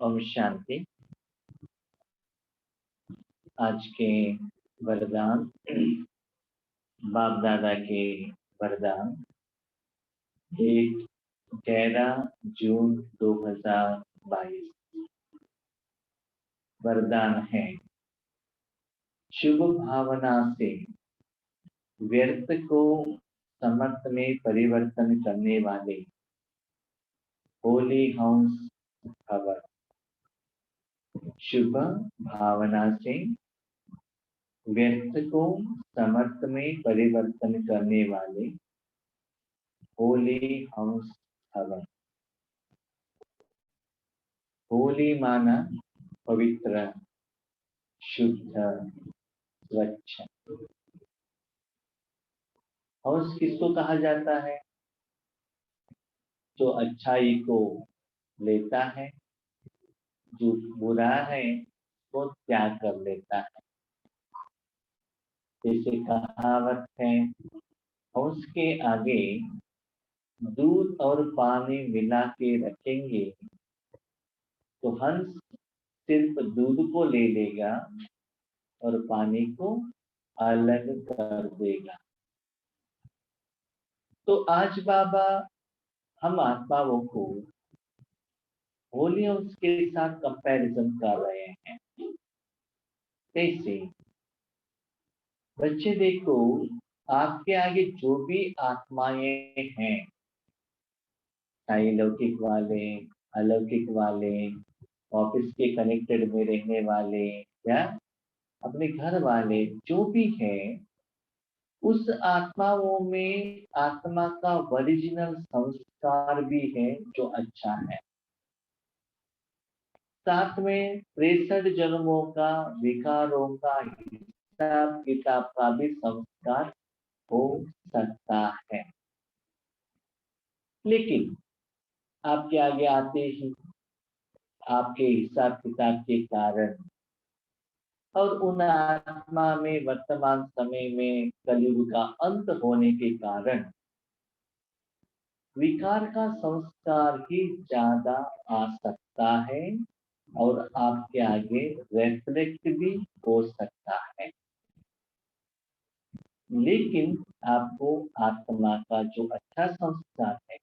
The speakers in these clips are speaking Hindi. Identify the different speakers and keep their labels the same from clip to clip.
Speaker 1: ओम शांति। आज के वरदान, बाप दादा के वरदान, डेट 11 जून 2022। वरदान है, शुभ भावना से व्यर्थ को समर्थ में परिवर्तन करने वाले होली हंस भव। शुभ भावना से व्यर्थ को समर्थ में परिवर्तन करने वाले होली हंस भव। होली माना पवित्र, शुद्ध, स्वच्छ। हंस किसको कहा जाता है? जो अच्छाई को लेता है, जो बुरा है वो त्याग कर लेता है। जैसे कहावत है, हंस के आगे दूध और पानी मिला के रखेंगे तो हंस सिर्फ दूध को ले लेगा और पानी को अलग कर देगा। तो आज बाबा हम आत्माओं को होली हंस के साथ कंपैरिजन कर रहे हैं। कैसे? बच्चे देखो, आपके आगे जो भी आत्माएं हैं, चाहे लौकिक वाले, अलौकिक वाले, ऑफिस के कनेक्टेड में रहने वाले या अपने घर वाले, जो भी हैं, उस आत्माओं में आत्मा का ओरिजिनल संस्कार भी है जो अच्छा है। साथ में 63 जन्मों का, विकारों का हिसाब किताब का भी संस्कार हो सकता है। लेकिन आपके आगे आते ही आपके हिसाब किताब के कारण और उन आत्मा में वर्तमान समय में कलयुग का अंत होने के कारण विकार का संस्कार ही ज्यादा आ सकता है और आपके आगे रेफ्लेक्ट भी हो सकता है। लेकिन आपको आत्मा का जो अच्छा संस्कार है,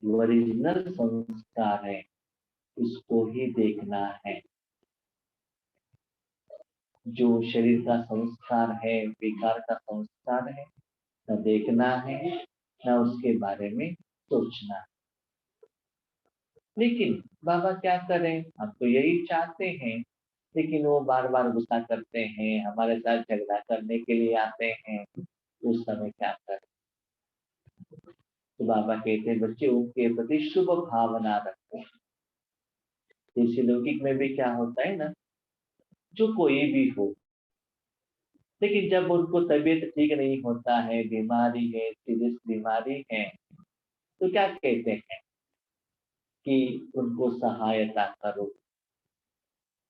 Speaker 1: ओरिजिनल संस्कार है, उसको ही देखना है। जो शरीर का संस्कार है, विकार का संस्कार है, न देखना है न उसके बारे में सोचना है। लेकिन बाबा क्या करें, हम तो यही चाहते हैं, लेकिन वो बार बार गुस्सा करते हैं, हमारे साथ झगड़ा करने के लिए आते हैं। उस समय क्या करें? तो बाबा कहते हैं, बच्चे उनके प्रति शुभ भावना रखो। जैसे लौकिक में भी क्या होता है ना, जो कोई भी हो, लेकिन जब उनको तबीयत ठीक नहीं होता है, बीमारी है, सीरियस बीमारी है, तो क्या कहते हैं कि उनको सहायता करो।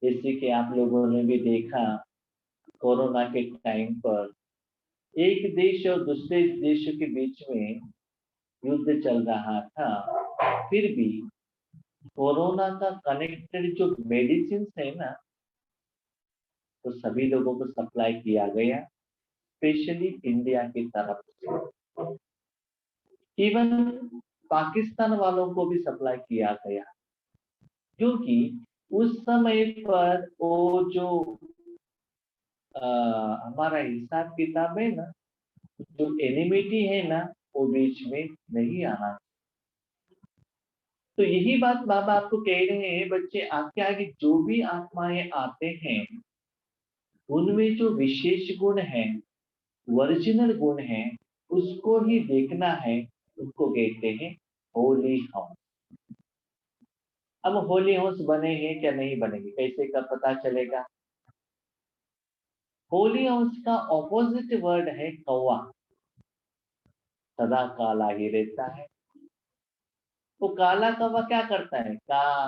Speaker 1: जैसे कि आप लोगों ने भी देखा, कोरोना के टाइम पर एक देश और दूसरे देशों के बीच में युद्ध चल रहा था, फिर भी कोरोना का कनेक्टेड जो मेडिसिन है ना, तो सभी लोगों को सप्लाई किया गया, स्पेशली इंडिया की तरफ से। इवन पाकिस्तान वालों को भी सप्लाई किया गया, क्योंकि उस समय पर वो जो हमारा हिसाब किताब है ना, जो एनिमिटी है ना, वो बीच में नहीं आना। तो यही बात बाबा आपको कह रहे हैं, बच्चे आपके आगे जो भी आत्माएं आते हैं, उनमें जो विशेष गुण है, ओरिजिनल गुण है, उसको ही देखना है। उसको कहते हैं होली हाउस। अब होली हाउस बने हैं क्या नहीं बनेंगे, कैसे का पता चलेगा? होली हाउस का ऑपोजिट वर्ड है कौवा। सदा काला ही रहता है। तो काला कौवा क्या करता है? का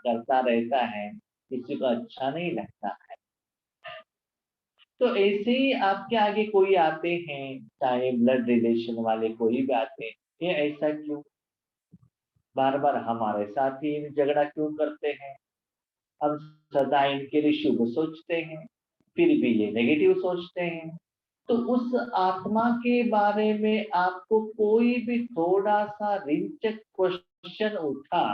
Speaker 1: करता रहता है, किसी को अच्छा नहीं लगता है। तो ऐसे ही आपके आगे कोई आते हैं, चाहे ब्लड रिलेशन वाले कोई भी आते हैं, ये ऐसा क्यों? बार बार हमारे साथ ही झगड़ा क्यों करते हैं, हम सदा इनके लिए शुभ सोचते हैं, फिर भी ये नेगेटिव सोचते हैं। तो उस आत्मा के बारे में आपको कोई भी थोड़ा सा रिंचक क्वेश्चन उठा,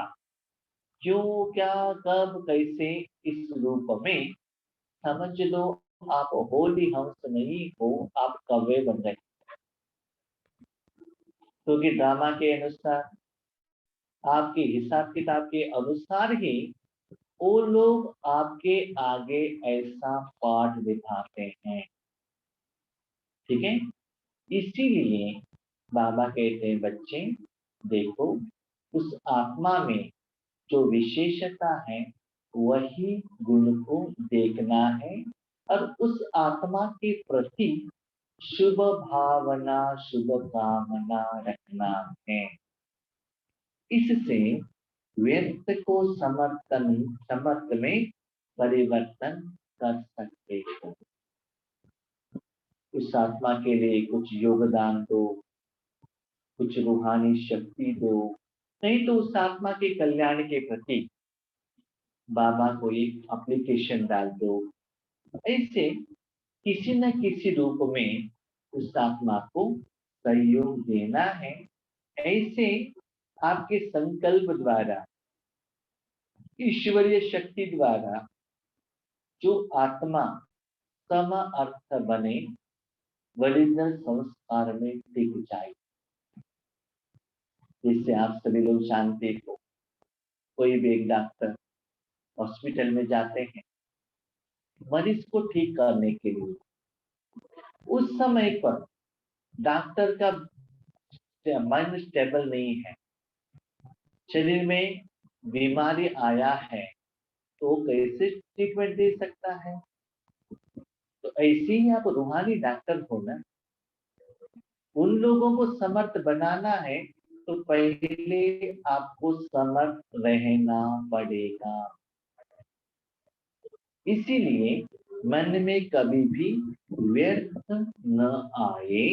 Speaker 1: क्यों, क्या, कब, कैसे, इस रूप में समझ लो आप होली हंस नहीं हो, आप कौवे बन रहे। क्योंकि ड्रामा के अनुसार, आपके हिसाब किताब के अनुसार ही वो लोग आपके आगे ऐसा पाठ दिखाते हैं। ठीक है, इसीलिए बाबा कहते हैं बच्चे देखो, उस आत्मा में जो विशेषता है वही गुण को देखना है, और उस आत्मा के प्रति शुभ भावना, शुभ कामना रखना है। इससे व्यर्थ को समर्थ में परिवर्तन कर सकते हो। उस आत्मा के लिए कुछ योगदान दो, कुछ रूहानी शक्ति दो, नहीं तो उस आत्मा के कल्याण के प्रति बाबा को एक एप्लीकेशन डाल दो। ऐसे किसी न किसी रूप में उस आत्मा को सहयोग देना है। ऐसे आपके संकल्प द्वारा, ईश्वरीय शक्ति द्वारा जो आत्मा सम अर्थ बने, ओरिजिनल संस्कार में टिक जाए। जिससे आप सभी लोग जानते हो, कोई भी एक डॉक्टर हॉस्पिटल में जाते हैं मरीज को ठीक करने के लिए, उस समय पर डॉक्टर का माइंड स्टेबल नहीं है, शरीर में बीमारी आया है, तो कैसे ट्रीटमेंट दे सकता है। तो ऐसे ही आप रूहानी डॉक्टर हो ना, उन लोगों को समर्थ बनाना है तो पहले आपको समर्थ रहना पड़ेगा। इसीलिए मन में कभी भी व्यर्थ न आए।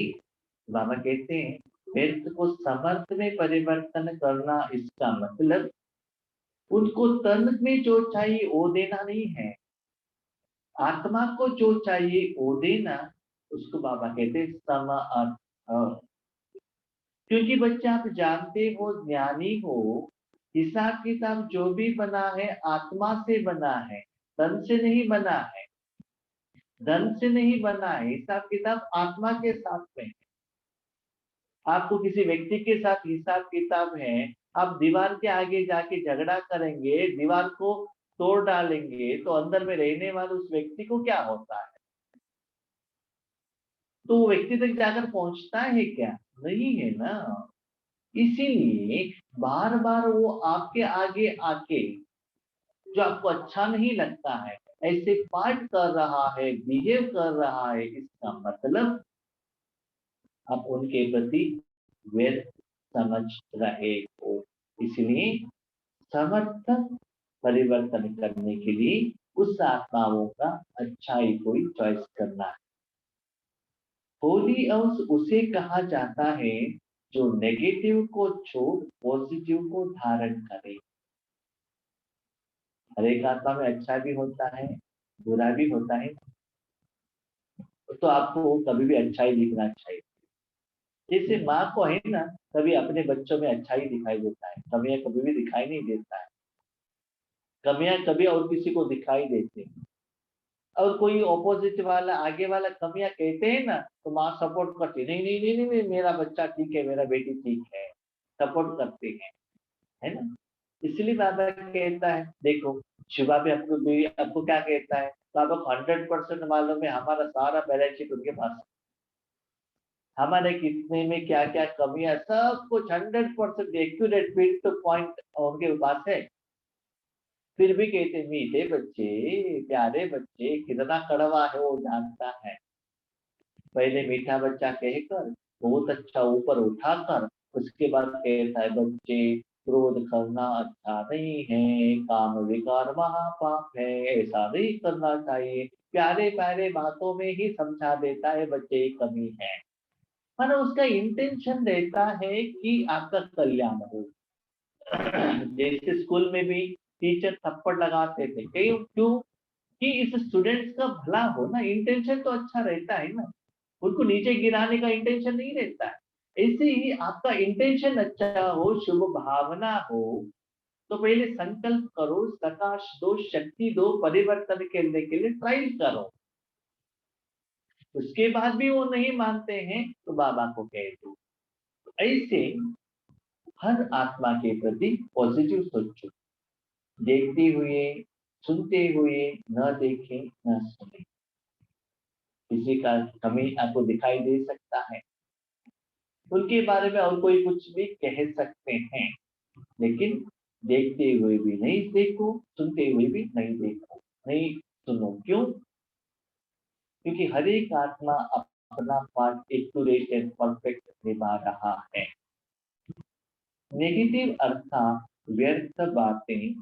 Speaker 1: बाबा कहते हैं व्यर्थ को समर्थ में परिवर्तन करना, इसका मतलब उनको तन में जो चाहिए वो देना नहीं है, आत्मा को जो चाहिए वो देना, उसको बाबा कहते हैं सम अर्थ। क्योंकि बच्चे आप जानते हो, ज्ञानी हो, हिसाब किताब जो भी बना है आत्मा से बना है, तन से नहीं बना है, धन से नहीं बना है। हिसाब किताब आत्मा के साथ में है। आपको किसी व्यक्ति के साथ हिसाब किताब है, आप दीवार के आगे जाके झगड़ा करेंगे, दीवार को तोड़ डालेंगे, तो अंदर में रहने वाले उस व्यक्ति को क्या होता है? तो वो व्यक्ति तक जाकर पहुंचता है क्या? नहीं है ना। इसीलिए बार बार वो आपके आगे आके जो आपको अच्छा नहीं लगता है ऐसे पाठ कर रहा है, बिहेव कर रहा है, इसका मतलब आप उनके प्रति व्यर्थ समझ रहे हो। इसलिए समर्थ परिवर्तन करने के लिए उस आत्माओं का अच्छाई कोई चॉइस करना है। होली हाउस उसे कहा जाता है जो नेगेटिव को छोड़ पॉजिटिव को धारण करे। हर एक आत्मा में अच्छा भी होता है, बुरा भी होता है, तो आपको कभी भी अच्छाई दिखना चाहिए। जैसे माँ को है ना, कभी अपने बच्चों में अच्छाई दिखाई देता है, कमियां कभी भी दिखाई नहीं देता है, कमियां कभी और किसी को दिखाई देती है। और कोई ऑपोजिट वाला, आगे वाला कमियां कहते हैं ना, तो माँ सपोर्ट करती, नहीं नहीं नहीं नहीं, मेरा बच्चा ठीक है, मेरा बेटी ठीक है, सपोर्ट करती है ना। इसलिए बाबा कहता है, देखो शिवा भी आपको क्या कहता है, बाबा को 100% मालूम है, हमारा सारा बैलेंस शीट उनके पास है, हमारे कितने में क्या क्या कमियां, सब कुछ 100% एक्यूरेट पिन टू पॉइंट उनके पास है। फिर भी कहते मीठे बच्चे, प्यारे बच्चे, कितना कड़वा है वो जानता है। पहले मीठा बच्चा कहकर बहुत अच्छा ऊपर उठाकर उसके बाद कहता है बच्चे क्रोध करना अच्छा नहीं है, काम विकार महापाप है, ऐसा नहीं करना चाहिए। प्यारे प्यारे बातों में ही समझा देता है बच्चे कमी है, पर उसका इंटेंशन रहता है कि आपका कल्याण हो। जैसे स्कूल में भी टीचर थप्पड़ लगाते थे, क्यों क्यों कि इस स्टूडेंट्स का भला हो ना, इंटेंशन तो अच्छा रहता है ना, उनको नीचे गिराने का इंटेंशन नहीं रहता है। ऐसे ही आपका इंटेंशन अच्छा हो, शुभ भावना हो, तो पहले संकल्प करो, प्रकाश दो, शक्ति दो, परिवर्तन करने के लिए ट्राई करो। उसके बाद भी वो नहीं मानते हैं तो बाबा को कह दो। ऐसे हर आत्मा के प्रति पॉजिटिव सोचो, देखते हुए, सुनते हुए, न देखें न सुने। किसी का कमी आपको दिखाई दे सकता है, उनके बारे में और कोई कुछ भी कह सकते हैं, लेकिन देखते हुए भी नहीं देखो, सुनते हुए भी नहीं देखो, नहीं सुनो। क्यों? क्योंकि हर एक आत्मा अपना पार्ट एक्यूरेट एंड परफेक्ट निभा रहा है। नेगेटिव अर्थात व्यर्थ बातें,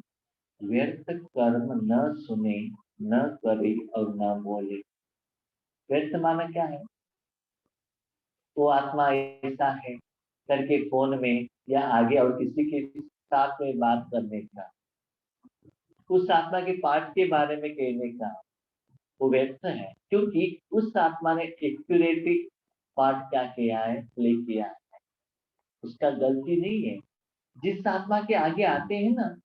Speaker 1: व्यर्थ कर्म न सुने, न करे और न बोले। व्यर्थ माना क्या है? वो आत्मा ऐसा है करके फोन में या आगे और किसी के साथ में बात करने का, उस आत्मा के पार्ट के बारे में कहने का, वो व्यर्थ है। क्योंकि उस आत्मा ने एक्यूरेटली पार्ट क्या किया है, प्ले किया है, उसका गलती नहीं है। जिस आत्मा के आगे आते हैं ना,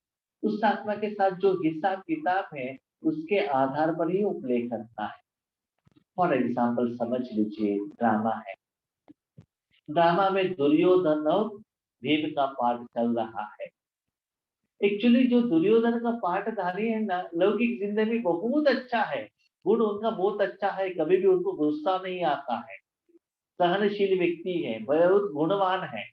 Speaker 1: उस आत्मा के साथ जो हिसाब किताब है, उसके आधार पर ही वो प्ले करता है। फॉर एग्जाम्पल समझ लीजिए, ड्रामा है, ड्रामा में दुर्योधन और भीम का पार्ट चल रहा है। एक्चुअली जो दुर्योधन का पार्टधारी है ना, लौकिक जिंदगी बहुत अच्छा है, गुण उनका बहुत अच्छा है, कभी भी उनको गुस्सा नहीं आता है, सहनशील व्यक्ति है, बहुत गुणवान है।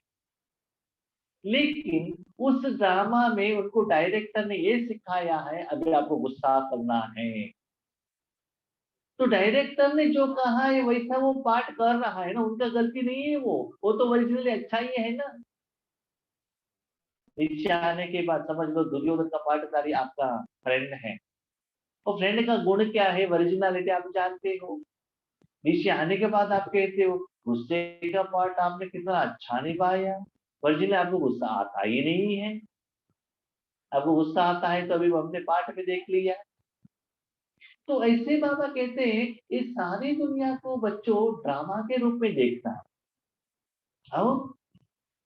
Speaker 1: लेकिन उस ड्रामा में उनको डायरेक्टर ने ये सिखाया है, अभी आपको गुस्सा करना है, तो डायरेक्टर ने जो कहा है वैसा वो पार्ट कर रहा है ना, उनका गलती नहीं है। वो तो ओरिजिनली अच्छा ही है ना। नीचे आने के बाद समझ लो दुर्योधन का पार्टधारी आपका फ्रेंड है, और फ्रेंड का गुण क्या है, ओरिजिनलिटी आप जानते हो। नीचे आने के बाद आप कहते हो गुस्से का पार्ट आपने कितना अच्छा निभाया, ओरिजिनली आपको गुस्सा आता ही नहीं है। आपको गुस्सा आता है तो अभी वो हमने पार्ट में देख लिया। तो ऐसे बाबा कहते हैं इस सारी दुनिया को बच्चों ड्रामा के रूप में देखना है, और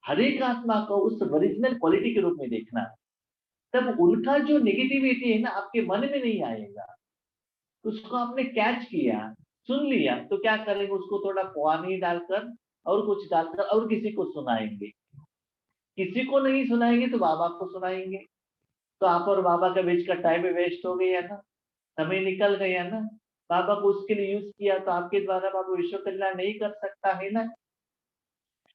Speaker 1: हर एक आत्मा को उस ओरिजिनल क्वालिटी के रूप में देखना है। तब उनका जो नेगेटिविटी है ना, आपके मन में नहीं आएगा। उसको आपने कैच किया, सुन लिया, तो क्या करेंगे, उसको थोड़ा पानी डालकर और कुछ डालकर और किसी को सुनाएंगे। किसी को नहीं सुनाएंगे तो बाबा को सुनाएंगे, तो आप और बाबा के बीच का टाइम वेस्ट हो गया ना, समय निकल गया ना। बाबा को उसके लिए यूज किया तो आपके द्वारा बाबा विश्व कल्याण नहीं कर सकता है ना।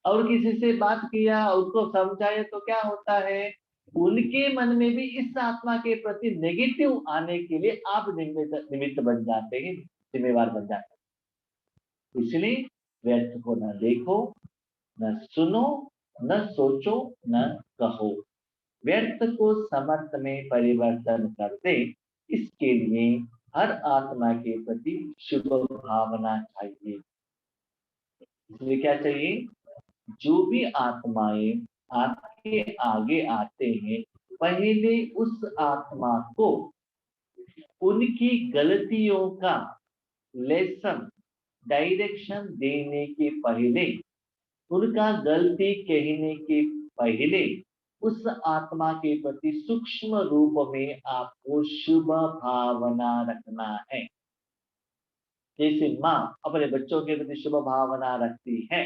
Speaker 1: और किसी से बात किया, उसको समझाया, तो क्या होता है, उनके मन में भी इस आत्मा के प्रति नेगेटिव आने के लिए आप निमित्त बन जाते हैं, जिम्मेवार बन जाते हैं। इसलिए व्यर्थ को न देखो, न सुनो, न सोचो, न कहो। व्यर्थ को समर्थ में परिवर्तन कर दे, इसके लिए हर आत्मा के प्रति शुभ भावना चाहिए। इसलिए क्या चाहिए, जो भी आत्माएं आपके आगे आते हैं, पहले उस आत्मा को उनकी गलतियों का लेसन, डायरेक्शन देने के पहले, उनका गलती कहने के पहले उस आत्मा के प्रति सूक्ष्म रूप में आपको शुभ भावना रखना है। जैसे माँ अपने बच्चों के प्रति शुभ भावना रखती है,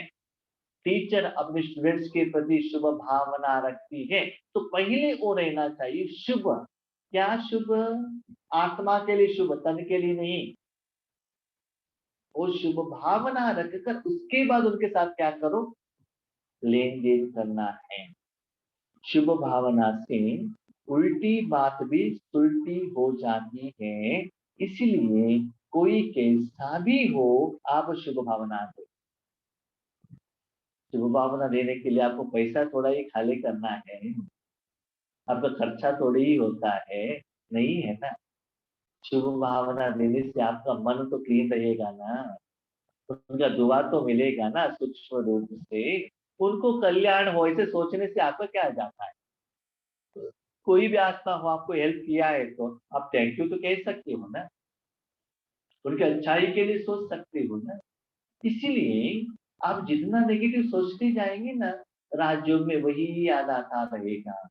Speaker 1: टीचर अपने स्टूडेंट्स के प्रति शुभ भावना रखती है, तो पहले वो रहना चाहिए शुभ। क्या शुभ? आत्मा के लिए शुभ, तन के लिए नहीं। वो शुभ भावना रखकर उसके बाद उनके साथ क्या करो, लेन देन करना है। शुभ भावना से उल्टी बात भी सुलटी हो जाती है, इसलिए कोई कैसा भी हो, आप शुभ भावना दो। शुभ भावना देने के लिए आपको पैसा थोड़ा ही खाली करना है, आपका खर्चा थोड़ी ही होता है, नहीं है ना। शुभ भावना देने से आपका मन तो क्लीन रहेगा ना, उनका दुआ तो मिलेगा ना सूक्ष्म रूप से। उनको कल्याण हो ऐसे सोचने से आपका क्या जाता है। कोई भी आत्मा हो आपको हेल्प किया है तो आप थैंक यू तो कह सकते हो ना, उनकी अच्छाई के लिए सोच सकते हो ना। इसीलिए आप जितना नेगेटिव सोचते जाएंगे ना, राजयोग में वही याद आता रहेगा,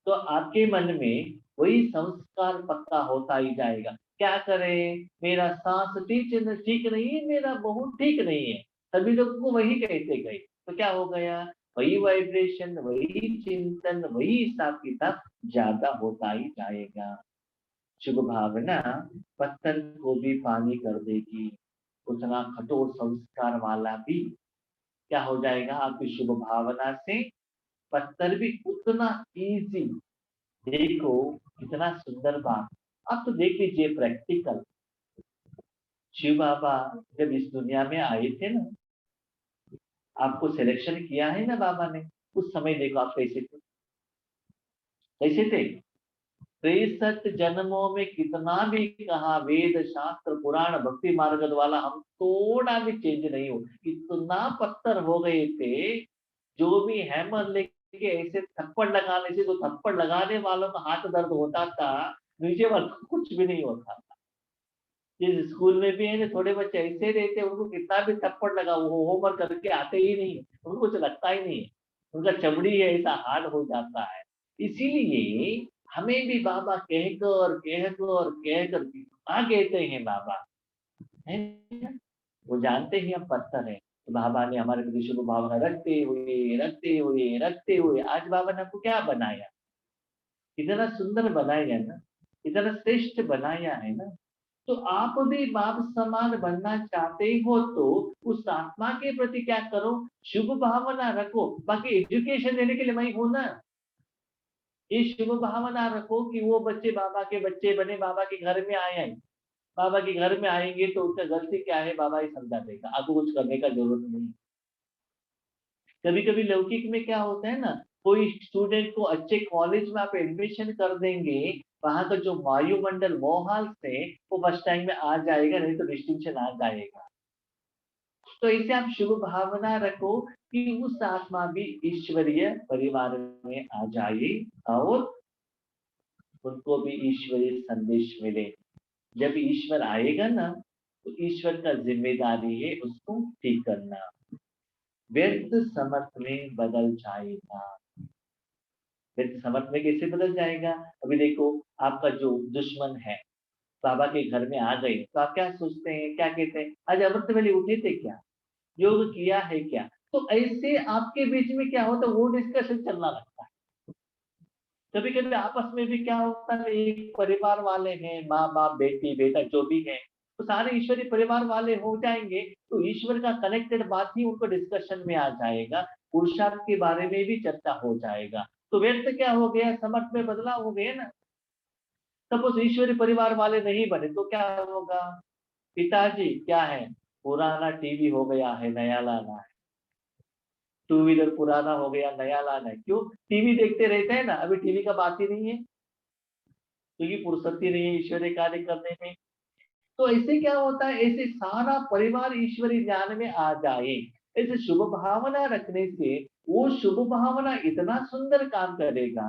Speaker 1: तो आपके मन में वही संस्कार पक्का होता ही जाएगा। क्या करें, मेरा सांस ठीक नहीं है, मेरा बहुत ठीक नहीं है, सभी लोग को वही कहते गए, तो क्या हो गया, वही वाइब्रेशन, वही चिंतन, वही हिसाब किताब ज्यादा होता ही जाएगा। शुभ भावना पत्थर को भी पानी कर देगी, उतना कठोर संस्कार वाला भी क्या हो जाएगा, आपकी शुभ भावना से पत्थर भी उतना इजी। देखो कितना सुंदर बात, आप तो देख लीजिए प्रैक्टिकल। शिव बाबा जब इस दुनिया में आए थे ना, आपको सिलेक्शन किया है ना बाबा ने, उस समय देखो आप कैसे थे, कैसे थे। 63 जन्मों में कितना भी कहा, वेद शास्त्र पुराण भक्ति मार्ग वाला, हम थोड़ा भी चेंज नहीं हो, इतना पत्थर हो गए थे। जो भी हैमर लेके ऐसे थप्पड़ लगाने से, तो थप्पड़ लगाने वालों का हाथ दर्द होता था, नीचे वाला को कुछ भी नहीं होता था। जिस स्कूल में भी है ना, थोड़े बच्चे ऐसे रहते हैं, उनको कितना भी थप्पड़ लगा, वो होमवर्क करके आते ही नहीं, उनको कुछ लगता ही नहीं है, उनका चमड़ी है ऐसा हार्ड हो जाता है। इसीलिए हमें भी बाबा कहकर कहकर कहकर कितना कहते हैं बाबा, है ना? वो जानते ही हम पत्थर हैं, तो बाबा ने हमारे प्रति शुभ भावना रखते हुए रखते हुए रखते हुए आज बाबा ने आपको क्या बनाया, इतना सुंदर बनाया ना, इतना श्रेष्ठ बनाया है ना। तो आप भी बाप समान बनना चाहते हो तो उस आत्मा के प्रति क्या करो, शुभ भावना रखो। बाकी एजुकेशन देने के लिए मैं हूं ना, ये शुभ भावना रखो कि वो बच्चे बाबा के बच्चे बने, बाबा के घर में आए हैं, बाबा के घर में आएंगे तो उसका गलती क्या है बाबा ही समझा देगा, आपको कुछ करने का जरूरत नहीं। कभी कभी लौकिक में क्या होता है ना, कोई स्टूडेंट को अच्छे कॉलेज में आप एडमिशन कर देंगे, वहां का जो वायुमंडल मोहाल से वो बस टाइम में आ जाएगा, नहीं तो डिस्टिंक्शन आ जाएगा। तो इसे आप शुभ भावना रखो कि उस आत्मा भी ईश्वरीय परिवार में आ जाए और उनको भी ईश्वरीय संदेश मिले। जब ईश्वर आएगा ना, तो ईश्वर का जिम्मेदारी है उसको ठीक करना, व्यर्थ समर्थ में बदल जाएगा। व्यर्थ समर्थ में कैसे बदल जाएगा, अभी देखो आपका जो दुश्मन है बाबा के घर में आ गए, तो आप क्या सोचते हैं, क्या कहते हैं, आज अमृत वेले उठे थे क्या, योग किया है क्या, तो ऐसे आपके बीच में क्या होता है, वो डिस्कशन चलना लगता है। कभी कभी आपस में भी क्या होता है, एक परिवार वाले हैं, माँ बाप बेटी बेटा जो भी है, तो सारे ईश्वरीय परिवार वाले हो जाएंगे, तो ईश्वर का कनेक्टेड बात ही उनको डिस्कशन में आ जाएगा, पुरुषार्थ के बारे में भी चर्चा हो जाएगा। तो व्यर्थ क्या हो गया, समर्थ में बदलाव हो गया ना। सपोज ईश्वरीय परिवार वाले नहीं बने तो क्या होगा, पिताजी क्या है, पुराना टीवी हो गया है, नया लाना है, टू व्हीलर पुराना हो गया, नया लाना है, क्यों, टीवी देखते रहते हैं ना, अभी टीवी का बात ही नहीं है, क्योंकि फुर्सत ही नहीं है ईश्वरीय कार्य करने में। तो ऐसे क्या होता है, ऐसे सारा परिवार ईश्वरीय ज्ञान में आ जाए, ऐसे शुभ भावना रखने से वो शुभ भावना इतना सुंदर काम करेगा।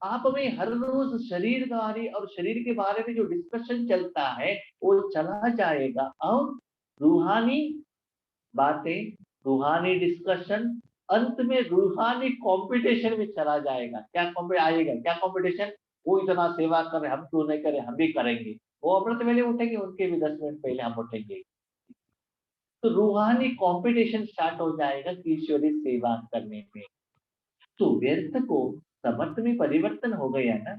Speaker 1: आप में हर रोज शरीर गारी और शरीर के बारे में जो डिस्कशन चलता है वो चला जाएगा, और रूहानी बातें, रूहानी डिस्कशन, अंत में रूहानी कंपटीशन में चला जाएगा। क्या आएगा, क्या कंपटीशन, वो इतना सेवा कर रहे हम क्यों नहीं करें, हम भी करेंगे, वो अमृत वेले उठेंगे, उनके भी 10 मिनट पहले हम उठेंगे। तो रूहानी कंपटीशन स्टार्ट हो जाएगा कि ईश्वरी सेवा करने में। तो व्यर्थ को समर्थ में परिवर्तन हो गया ना,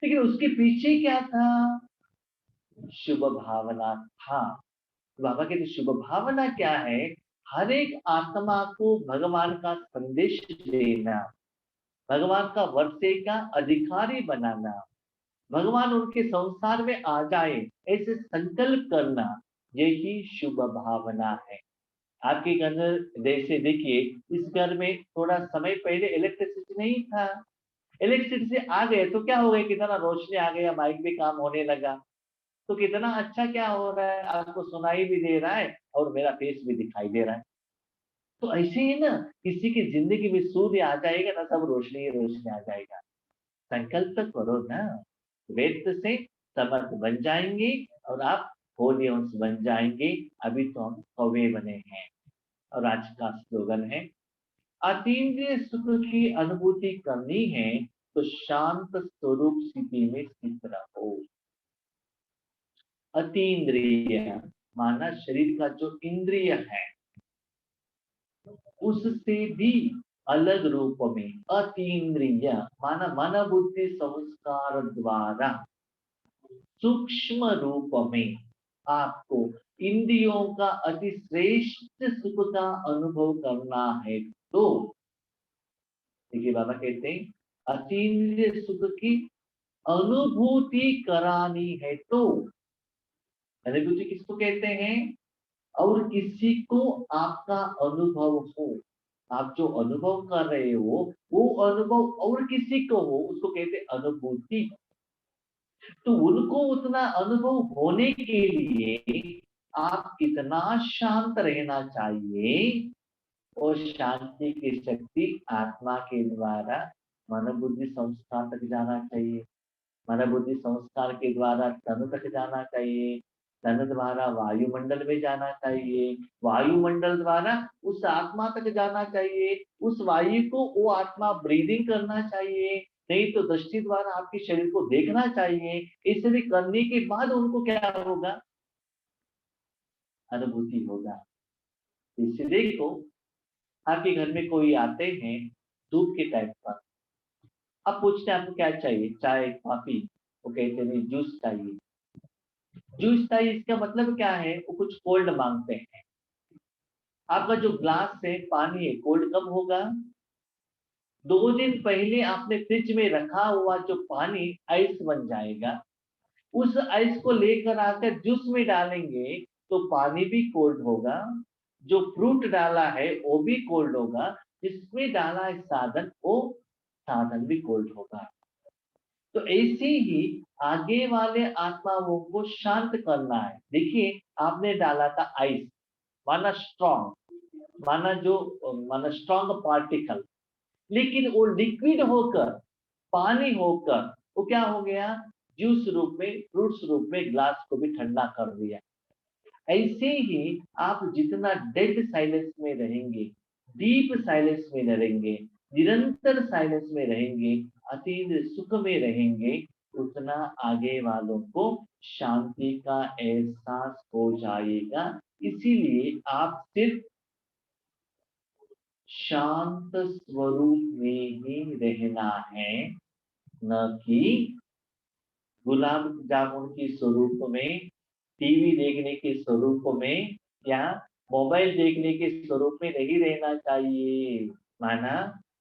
Speaker 1: लेकिन उसके पीछे क्या था, शुभ भावना था। बाबा कहते शुभ भावना क्या है, हर एक आत्मा को भगवान का संदेश देना, भगवान का वर्षे का अधिकारी बनाना, भगवान उनके संसार में आ जाए ऐसे संकल्प करना, यही शुभ भावना है। आपके घर जैसे देखिए, इस घर में थोड़ा समय पहले इलेक्ट्रिसिटी नहीं था, इलेक्ट्रिसिटी आ गए तो क्या हो गया, कितना रोशनी आ गया, माइक भी काम होने लगा, तो कितना अच्छा क्या हो रहा है, आपको सुनाई भी दे रहा है और मेरा फेस भी दिखाई दे रहा है। तो ऐसे ही ना, किसी की जिंदगी में सूर्य आ जाएगा ना, सब रोशनी ही रोशनी आ जाएगा। संकल्प करो ना, वेद से समर्थ बन जाएंगे और आप होली अंश बन जाएंगे। अभी तो हम कौवे बने हैं। और आज का स्लोगन है, अतीन्द्रिय सुख की अनुभूति करनी है तो शांत स्वरूप स्थिति में स्थित रहो। अतीन्द्रिय माना शरीर का जो इंद्रिय है, उससे भी अलग रूप में अतीन्द्रिय माना मन बुद्धि संस्कार द्वारा सूक्ष्म रूप में आपको इंद्रियों का अति श्रेष्ठ सुख का अनुभव करना है। तो देखिए बाबा कहते हैं, अतीन्द्रिय सुख की अनुभूति करानी है तो, अनुभूति किसको कहते हैं? और किसी को आपका अनुभव हो, आप जो अनुभव कर रहे हो वो अनुभव और किसी को हो, उसको कहते हैं अनुभूति। तो उनको उतना अनुभव होने के लिए आप कितना शांत रहना चाहिए, और शांति की शक्ति आत्मा के द्वारा मन बुद्धि संस्कार तक जाना चाहिए। मन बुद्धि संस्कार के द्वारा तन तक जाना चाहिए, तन द्वारा वायुमंडल में जाना चाहिए, वायुमंडल द्वारा उस आत्मा तक जाना चाहिए, उस वायु को वो आत्मा ब्रीदिंग करना चाहिए, नहीं तो दृष्टि द्वारा आपके शरीर को देखना चाहिए। इसलिए करने के बाद उनको क्या होगा? अनुभूति होगा। इसलिए देखो, आपके घर में कोई आते हैं दूध के टाइप पर, अब पूछते हैं आपको क्या चाहिए, चाय कॉफी, वो कहते नहीं जूस चाहिए। जूस चाहिए इसका मतलब क्या है? वो कुछ कोल्ड मांगते हैं। आपका जो ग्लास है पानी है, कोल्ड कब होगा? 2 दिन पहले आपने फ्रिज में रखा हुआ जो पानी आइस बन जाएगा। उस आइस को लेकर आकर जूस में डालेंगे तो पानी भी कोल्ड होगा, जो फ्रूट डाला है वो भी कोल्ड होगा, जिसमें डाला है साधन वो साधन भी कोल्ड होगा। तो ऐसे ही आगे वाले आत्माओं को शांत करना है। देखिए, आपने डाला था आइस, माना स्ट्रॉन्ग, माना जो माना स्ट्रॉन्ग पार्टिकल, लेकिन वो लिक्विड होकर पानी होकर वो क्या हो गया? जूस रूप में, फ्रूट्स रूप में ग्लास को भी ठंडा कर दिया। ऐसे ही आप जितना डेड साइलेंस में रहेंगे, डीप साइलेंस में रहेंगे, निरंतर साइलेंस में रहेंगे, अतीत सुख में रहेंगे, उतना आगे वालों को शांति का एहसास हो जाएगा। इसीलिए आप सिर्फ शांत स्वरूप में ही रहना है, न कि गुलाब जामुन के स्वरूप में, टीवी देखने के स्वरूप में, या मोबाइल देखने के स्वरूप में नहीं रहना चाहिए। माना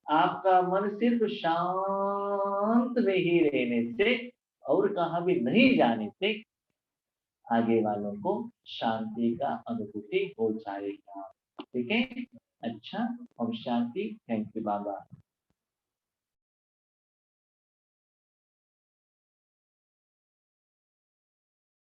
Speaker 1: आपका मन सिर्फ शांत में ही रहने से और कहाँ भी नहीं जाने से आगे वालों को शांति का अनुभूति हो जाएगा। ठीक है? अच्छा, हम शांति। Thank you Baba.